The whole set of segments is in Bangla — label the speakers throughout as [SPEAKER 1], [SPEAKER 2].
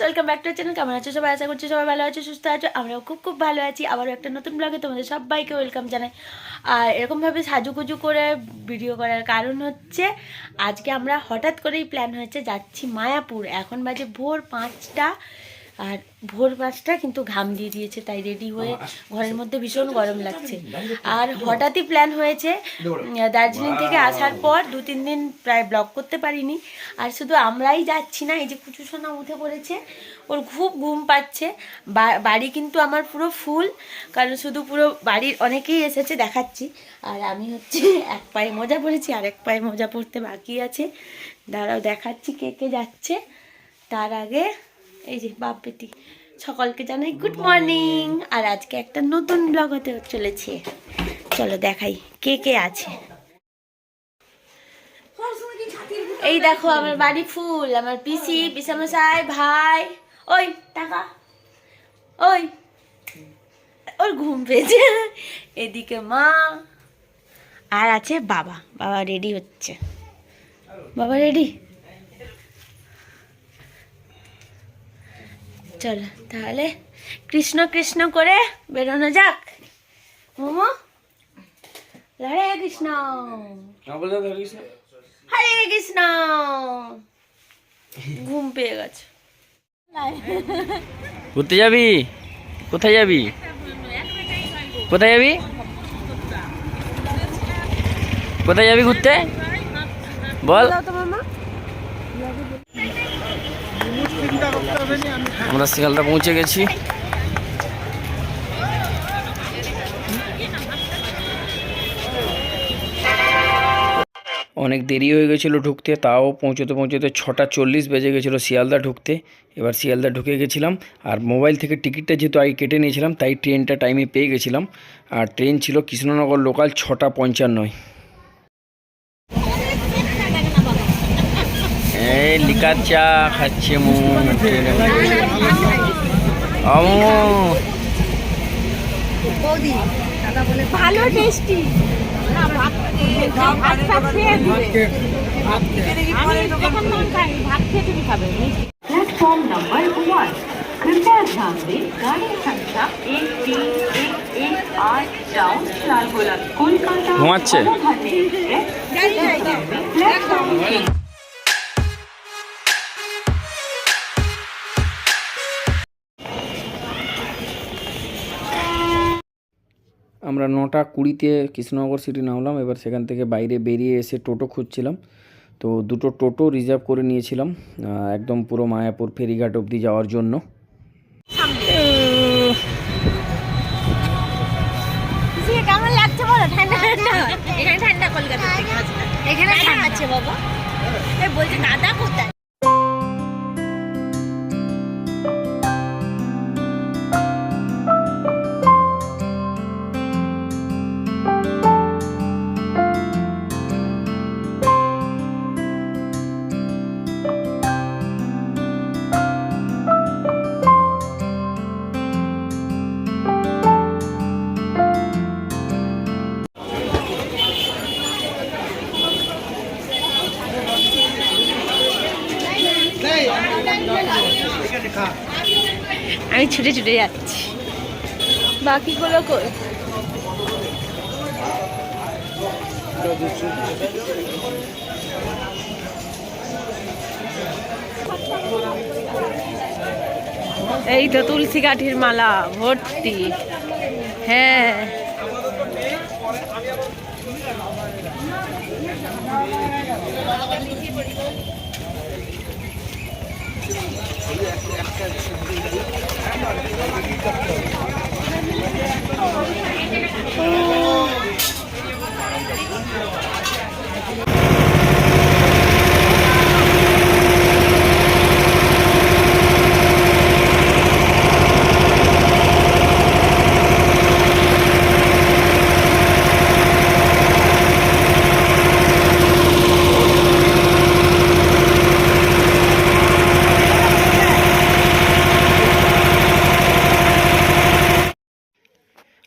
[SPEAKER 1] Welcome back to channel. কেমন আছো সবাই? আশা করছি সবাই ভালো আছো, সুস্থ আছো। আমরাও খুব খুব ভালো আছি। আবারও একটা নতুন ব্লগে তোমাদের সবাইকে ওয়েলকাম জানাই। আর এরকমভাবে সাজুগুজু করে ভিডিও করার কারণ হচ্ছে আজকে আমরা হঠাৎ করেই প্ল্যান হয়েছে যাচ্ছি মায়াপুর। এখন বাজে ভোর 5টা, আর ভোর 5টা কিন্তু ঘাম দিয়ে দিয়েছে, তাই রেডি হয়ে ঘরের মধ্যে ভীষণ গরম লাগছে। আর হঠাৎই প্ল্যান হয়েছে। দার্জিলিং থেকে আসার পর 2-3 দিন প্রায় ব্লগ করতে পারিনি। আর শুধু আমরাই যাচ্ছি না, এই যে কুচুসোনা উঠে পড়েছে, ওর খুব ঘুম পাচ্ছে। বাড়ি কিন্তু আমার পুরো ফুল, কারণ শুধু পুরো বাড়ির অনেকেই এসেছে, দেখাচ্ছি। আর আমি হচ্ছে এক পায়ে মোজা পরেছি, আর এক পায়ে মোজা পরতে বাকি আছে। দাঁড়াও দেখাচ্ছি কে কে যাচ্ছে। তার আগে এই যে বাপ বেটি সকলকে জানাই গুড মর্নিং। আর আজকে একটা নতুন ব্লগ হতে চলেছে, চলো দেখাই কে কে আছে। এই দেখো আমার বাড়ি ফুল, আমার পিসি, পিসামশাই, ভাই। ওই টাকা, ওই ওর ঘুম পেয়েছে। এদিকে মা, আর আছে বাবা। বাবা রেডি হচ্ছে। বাবা রেডি? চলো তাহলে কৃষ্ণ কৃষ্ণ করে বেরোনো যাক। মোমো, হরে কৃষ্ণ হরে কৃষ্ণ। ঘুম পেয়ে গেছে।
[SPEAKER 2] ঘুরতে যাবি? কোথায় যাবি? কোথায় যাবি? কোথায় যাবি ঘুরতে বল? আমরা শিয়ালদা পৌঁছে গেছি। অনেক দেরি হয়ে গেছিলো ঢুকতে, তাও পৌঁছতে 6:40 বেজে গেছিলো শিয়ালদা ঢুকতে। এবার শিয়ালদা ঢুকে গেছিলাম, আর মোবাইল থেকে টিকিটটা যেহেতু আগে কেটে নিয়েছিলাম, তাই ট্রেনটা টাইমে পেয়ে গেছিলাম। আর ট্রেন ছিল কৃষ্ণনগর লোকাল 6:55। এই লিকার চা খাচ্ছে
[SPEAKER 1] ভালো টেস্টি।
[SPEAKER 3] प्लेटफॉर्म नंबर 1, कृपया ध्यान दें गाड़ी संख्या 1311 डाउन लालगोला कोलकाता
[SPEAKER 2] घुमाচ্ছে।
[SPEAKER 3] प्लेटफॉर्म 3।
[SPEAKER 2] আমরা 9:20-তে কৃষ্ণনগর সিটি নামলাম। এবার সেখান থেকে বাইরে বেরিয়ে এসে টোটো খুঁজছিলাম, তো দুটো টোটো রিজার্ভ করে নিয়েছিলাম একদম পুরো মায়াপুর ফেরিঘাট অবধি যাওয়ার জন্য।
[SPEAKER 1] কেমন লাগছে বলো? ঠান্ডা ঠান্ডা, এখানে ঠান্ডা, কলকাতা এখানে ঠান্ডা আছে বাবা। বলছে দাদা কোথায়? আমি ছুটে ছুটে যাচ্ছি, বাকিগুলো কই? এই তো তুলসী কাঠির মালা ভর্তি। হ্যাঁ,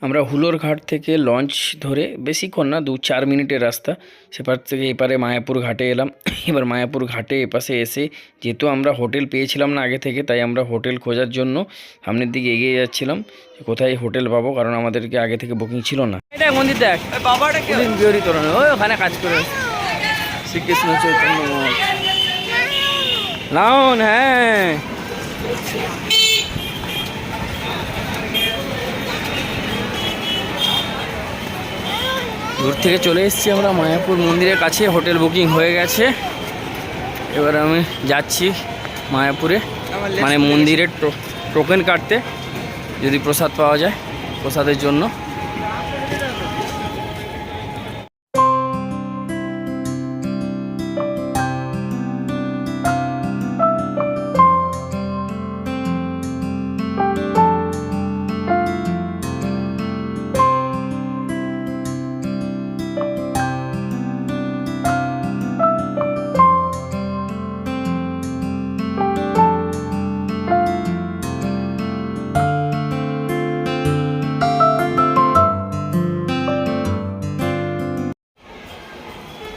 [SPEAKER 2] আমরা হুলোর ঘাট থেকে লঞ্চ ধরে বেশিক্ষণ না 2-4 মিনিটের রাস্তা সেপার থেকে এপারে মায়াপুর ঘাটে এলাম। এবার মায়াপুর ঘাটে এপাশে এসে যেহেতু আমরা হোটেল পেয়েছিলাম না আগে থেকে, তাই আমরা হোটেল খোঁজার জন্য সামনের দিকে এগিয়ে যাচ্ছিলাম কোথায় হোটেল পাবো, কারণ আমাদেরকে আগে থেকে বুকিং ছিল না। এটা মন্দির দেখ বাবাটা বিহারি তোরণ ওখানে কাজ করে শ্রীকৃষ্ণ চৈতন্য লাউন। হ্যাঁ দূর থেকে চলে এসেছি আমরা মায়াপুর মন্দিরের কাছে, হোটেল বুকিং হয়ে গেছে। এবার আমি যাচ্ছি মায়াপুরে, মানে মন্দিরের টোকেন কাটতে, যদি প্রসাদ পাওয়া যায় প্রসাদের জন্য।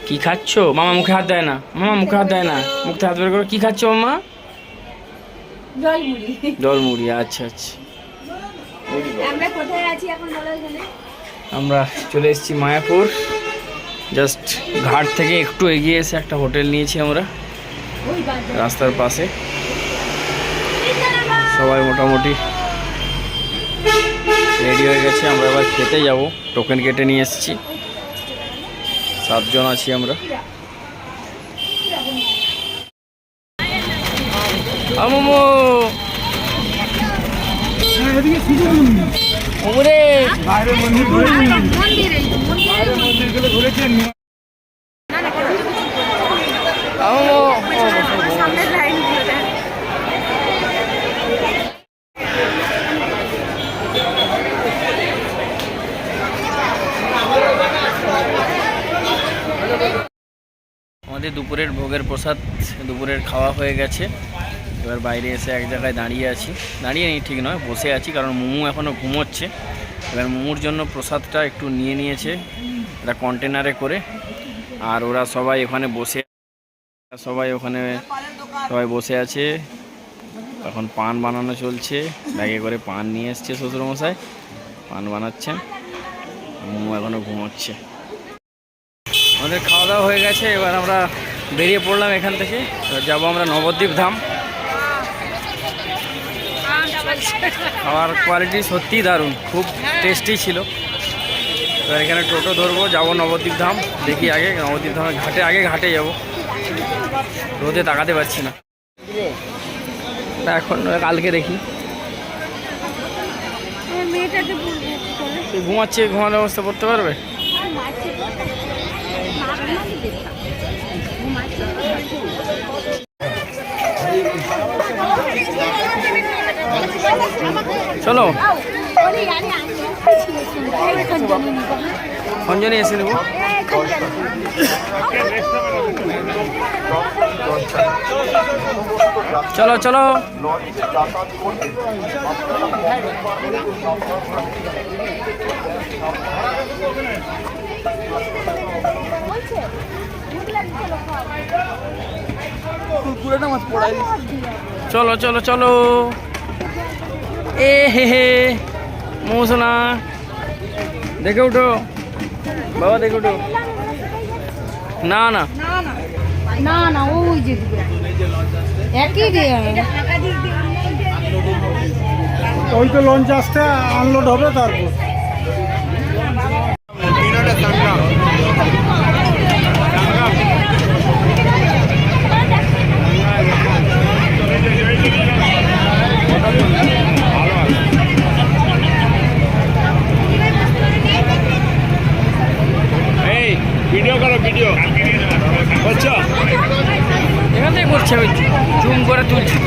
[SPEAKER 2] কি খাচ্ছ মামা? মুখে হাত দেয় না মামা, মুখে হাত দেয় না, মুখে হাত বের করো। কি খাচ্ছ মামা? জল মুড়ি। আচ্ছা আচ্ছা। আমরা চলে এসেছি মায়াপুর। জাস্ট ঘাট থেকে একটু এগিয়ে এসে একটা হোটেল নিয়েছি আমরা রাস্তার পাশে। সবাই মোটামুটি রেডি হয়ে গেছে, আমরা এবার খেতে যাব। টোকেন কেটে নিয়ে এসেছি, 7 জন আছি আমরা। আমমো ওরে বাইরে মন্দির মন্দিরগুলো ঘুরেছেন। আমমো সামনে লাইন দিয়ে আমাদের দুপুরের ভোগের প্রসাদ, দুপুরের খাওয়া হয়ে গেছে। এবার বাইরে এসে এক জায়গায় দাঁড়িয়ে আছি, দাঁড়িয়ে নেই ঠিক নয়, বসে আছি, কারণ মোমো এখনও ঘুমোচ্ছে। এবার মোমোর জন্য প্রসাদটা একটু নিয়ে নিয়েছে একটা কন্টেনারে করে, আর ওরা সবাই ওখানে বসে আছে। এখন পান বানানো চলছে, ব্যাগে করে পান নিয়ে এসছে শ্বশুরমশাই, পান বানাচ্ছেন। মোমো এখনও ঘুমোচ্ছে। আমাদের খাওয়া দাওয়া হয়ে গেছে, এবার আমরা বেরিয়ে পড়লাম এখান থেকে। এবার যাবো আমরা নবদ্বীপ ধাম। খাওয়ার কোয়ালিটি সত্যিই দারুণ, খুব টেস্টি ছিল। এবার এখানে টোটো ধরবো, যাবো নবদ্বীপ ধাম। দেখি আগে নবদ্বীপ ধামের ঘাটে যাবো। রোদে তাকাতে পারছি না, এখন কালকে দেখি। ঘুমাচ্ছে, ঘুমানোর ব্যবস্থা করতে পারবে? চলো খঞ্জনে এসে নেব। চলো চলো চলো চলো চলো। এ হে হে মৌসোনা দেখে উঠো বাবা, দেখে উঠো। না না
[SPEAKER 4] না না ওই যে একই
[SPEAKER 5] ওই তো লঞ্চ আসতে আনলোড হবে তারপর।
[SPEAKER 6] ভিডিও করো, ভিডিও আচ্ছা
[SPEAKER 2] এখান থেকে করছি, আমি জুম করে তুলছি।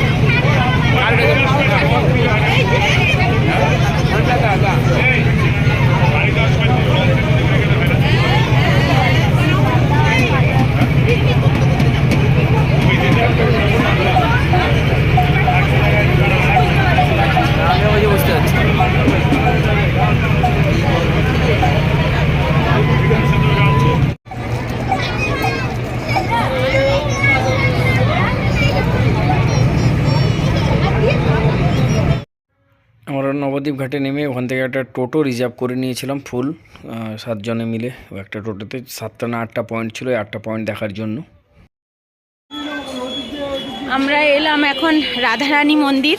[SPEAKER 2] নবদ্বীপ ঘাটে নেমে ওখান থেকে একটা টোটো রিজার্ভ করে নিয়েছিলাম ফুল 7 জনে মিলে। একটা টোটোতে 7টা না 8টা পয়েন্ট ছিল, 8টা পয়েন্ট দেখার জন্য।
[SPEAKER 1] আমরা এলাম এখন রাধারানী মন্দির।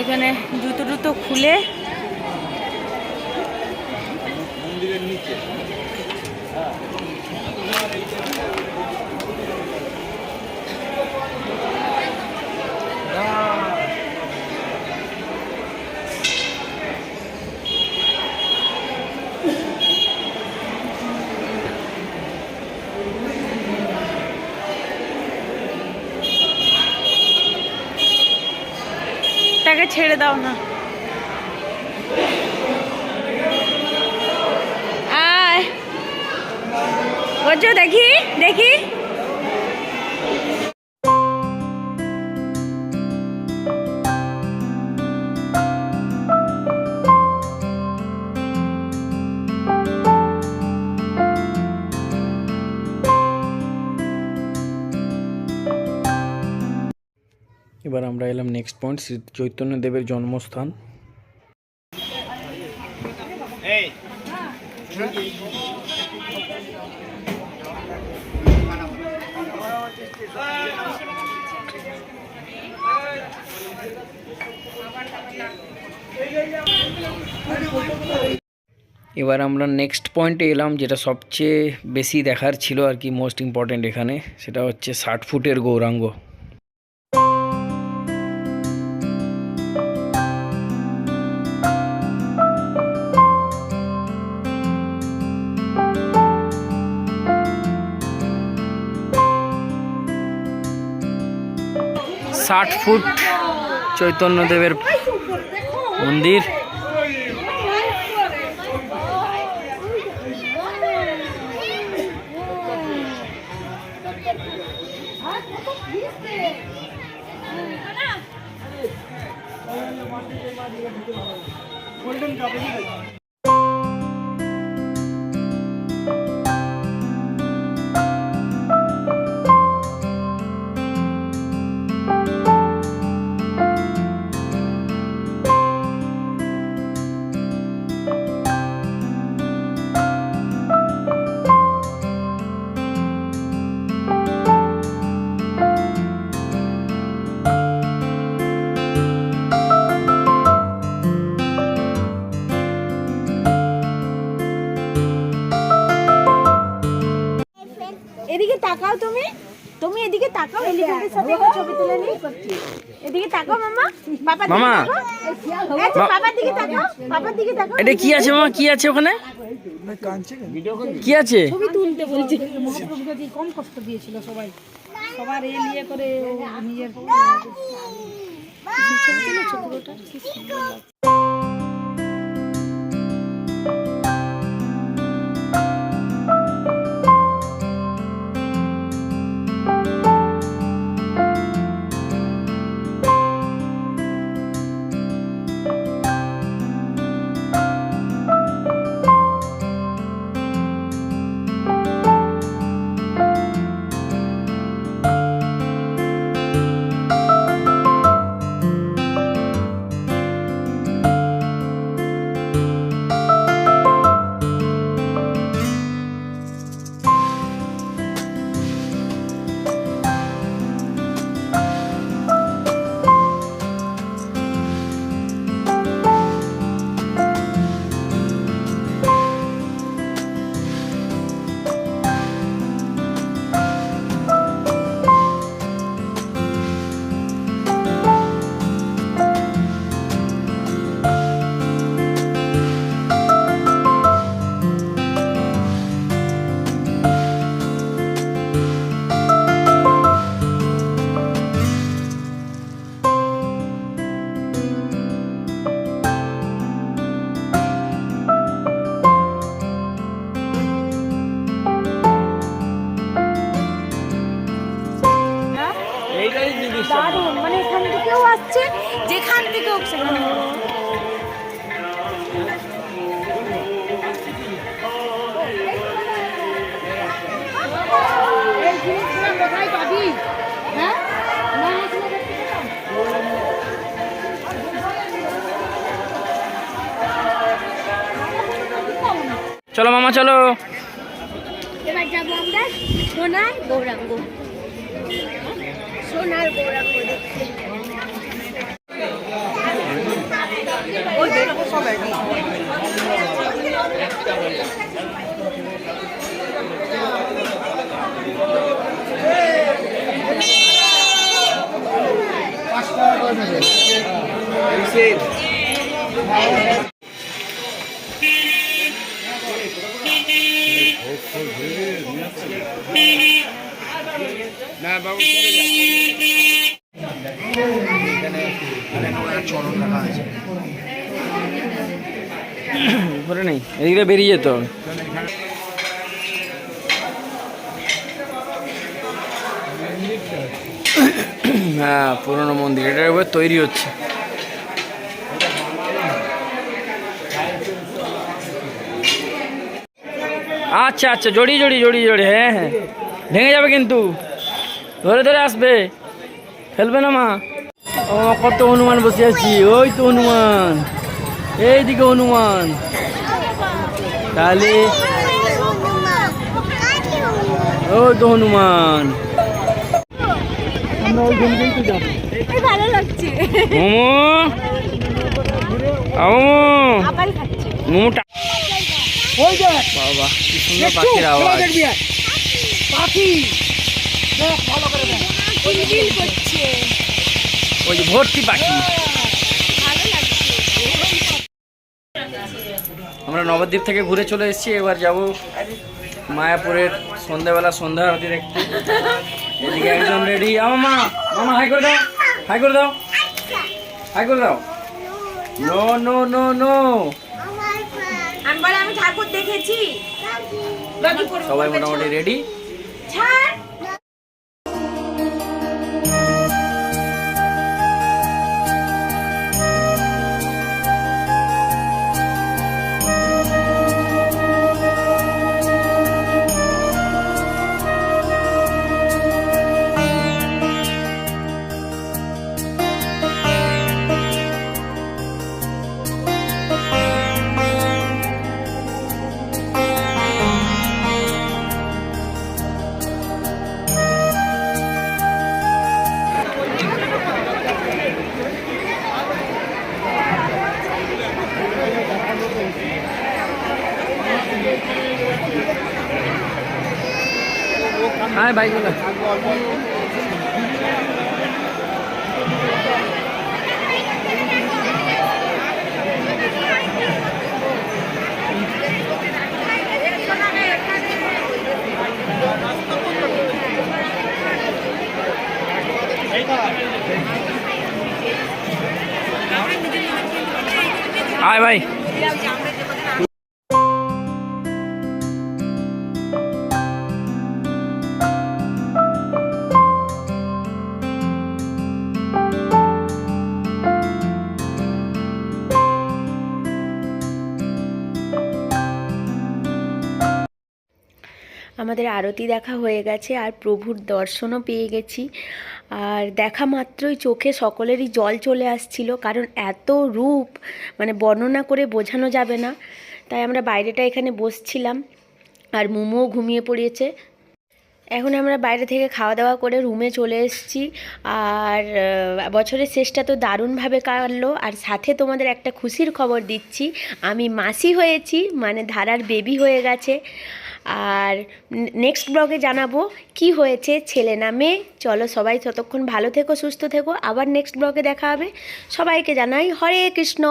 [SPEAKER 1] এখানে জুতো টুতো খুলে তাকে ছেড়ে দাও না। আয় বলছো, দেখি দেখি।
[SPEAKER 2] এবার আমরা এলাম নেক্সট পয়েন্ট, শ্রী চৈতন্যদেবের জন্মস্থান। এবার আমরা নেক্সট পয়েন্টে এলাম, যেটা সবচেয়ে বেশি দেখার ছিল আর কি, মোস্ট ইম্পর্ট্যান্ট এখানে। সেটা হচ্ছে 60 ফুটের গৌরাঙ্গ। ষাট ফুট চৈতন্যদেবের মন্দির।
[SPEAKER 1] এদিকে তাকাও, তুমি এদিকে তাকাও, এলিফ্যান্টের সাথে একটা ছবি তুলে নি। এদিকে তাকাও মামা, বাবার দিকে
[SPEAKER 2] মামা।
[SPEAKER 1] তাকাও। আচ্ছা বাবার দিকে তাকাও, বাবার দিকে তাকাও।
[SPEAKER 2] এটা কি আছে মামা, কি আছে ওখানে, কি আছে?
[SPEAKER 4] ছবি তুলতে বলছে। মহাপ্রভুকে দিয়ে কম কষ্ট দিয়েছিল সবাই, সবার নিয়ে করে নিজের ছবি তুলেছে পুরোটা। কি সুন্দর লাগছে।
[SPEAKER 2] চলো মামা চলো।
[SPEAKER 1] এবার যাবো আমরা সোনার গৌরাঙ্গ, সোনার গৌরাঙ্গ দেখতে।
[SPEAKER 6] না বাবু
[SPEAKER 2] উপরে নেই, এদিকে বেরিয়ে যেত হবে। হ্যাঁ পুরনো মন্দির, এটার উপর তৈরি হচ্ছে। আচ্ছা আচ্ছা, জড়িয়ে জড়িয়ে জড়িয়ে জড়িয়ে, হ্যাঁ হ্যাঁ, ভেঙে যাবে কিন্তু, ধরে ধরে আসবে, ফেলবে না মা। ও কত হনুমান বসে আছি, ওই তো হনুমান, এইদিকে হনুমান, তাহলে ওই তো হনুমান।
[SPEAKER 5] আমরা ওই জমিতেই তো যাবো।
[SPEAKER 1] ভালো লাগছে।
[SPEAKER 2] মোমো মোমোটা,
[SPEAKER 5] ওই দেখ
[SPEAKER 2] বাবা কি সুন্দর পাখির আওয়াজ।
[SPEAKER 5] দেখবি পাখি, দেখ ভালো করে দেখ।
[SPEAKER 1] কিলবিল করছে,
[SPEAKER 2] ওই যে ভর্তি পাখি।
[SPEAKER 1] ভালো লাগছে।
[SPEAKER 2] আমরা নবদ্বীপ থেকে ঘুরে চলে এসেছি, এবার যাব মায়াপুরের সন্ধ্যাবেলা সন্ধ্যা আরতি দেখতে। এদিকে একজন রেডি। মামা মামা হাই করে দাও, হাই করে দাও, হাই করে দাও। নো নো নো নো,
[SPEAKER 1] আমি ঠাকুর দেখেছি।
[SPEAKER 2] সবাই মোটামুটি রেডি। হাই ভাই গুলো, হাই ভাই।
[SPEAKER 1] আমাদের আরতি দেখা হয়ে গেছে আর প্রভুর দর্শনও পেয়ে গেছি। আর দেখা মাত্রই চোখে সকলেরই জল চলে আসছিল, কারণ এত রূপ মানে বর্ণনা করে বোঝানো যাবে না। তাই আমরা বাইরেটা এখানে বসছিলাম, আর মোমোও ঘুমিয়ে পড়িয়েছে। এখন আমরা বাইরে থেকে খাওয়া দাওয়া করে রুমে চলে এসেছি। আর বছরের শেষটা তো দারুণভাবে কাটলো। আর সাথে তোমাদের একটা খুশির খবর দিচ্ছি, আমি মাসি হয়েছি, মানে ধারার বেবি হয়ে গেছে। আর নেক্সট ব্লগে জানাবো কি হয়েছে, ছেলে না মেয়ে। চলো সবাই ততক্ষণ ভালো থেকো, সুস্থ থেকো, আবার নেক্সট ব্লগে দেখা হবে। সবাইকে জানাই হরে কৃষ্ণ।